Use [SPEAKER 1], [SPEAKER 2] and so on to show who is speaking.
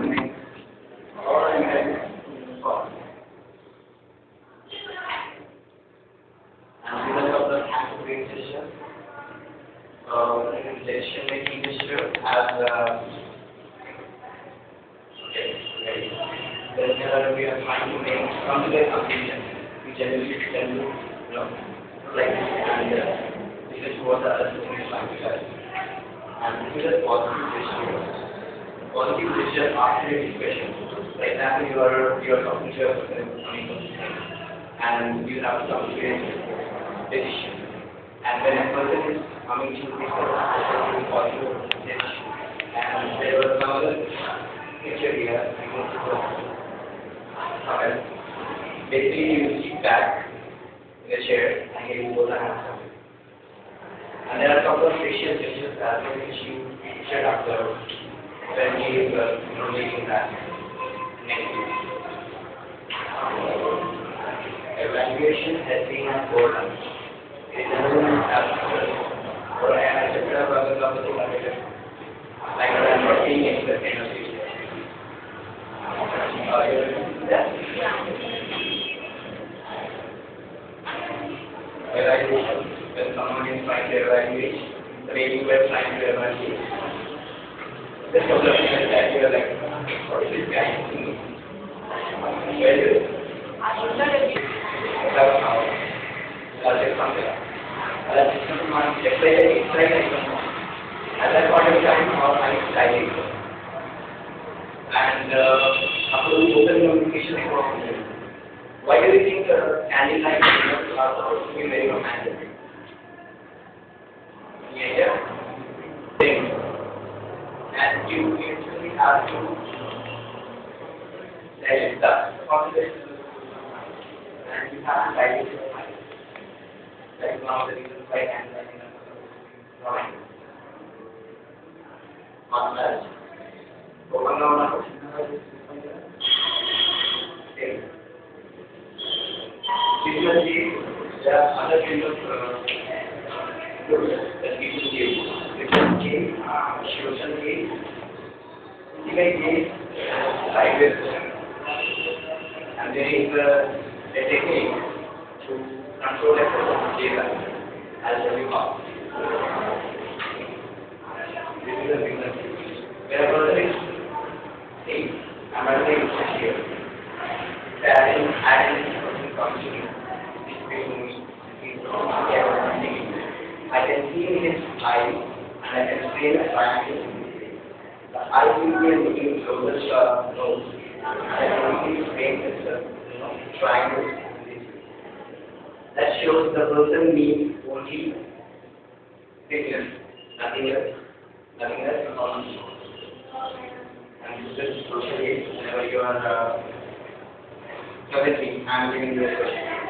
[SPEAKER 1] make or invent for. And because of the activate system, decision making system as whenever we are trying to make some completion, we generally tend to, like and this is what the other system is trying to tell. And this is a positive decision. Positive decision after a discussion. For example, you are talking to a person and you have some decision. And when a person is coming to discuss a positive decision, and there was some other picture here, I go to the basically you sit back in the chair and you hold the hands up. And there are a couple of facial gestures as well which you should observe when he is making that negative. Evaluation has been important. It doesn't have or I have to have a couple of like I'm not being in the kind of evaluation, when someone is trying to evaluate, the way you were trying to evaluate, the problem is that you are like, what is this guy thinking? Where is it? That's how. That's it, something. That's it's like at that point of time, how I studied. And after the open communication across the world, why do you think candlelight dinners are supposed to be very romantic? Yeah. Thing. And you usually have to let the conflict and you have to write it in your mind. That is one of the reasons why candlelight dinners are supposed to be romantic. Not marriage. Open down. Similarly, there are other kinds of goods that people give. Different case, social case, physical case, sideways. And there is a technique to control a person's data as a result. This is a business case. Where a person is saying, I'm not saying it's here. Adding person comes to me. I can see in his eyes and I can see a triangle. The eye will be looking closer to our nose. I can see his face as a triangle. That shows the person needs only thickness, nothing else. Nothing else. And this is socially whenever you are currently, I am giving you a question.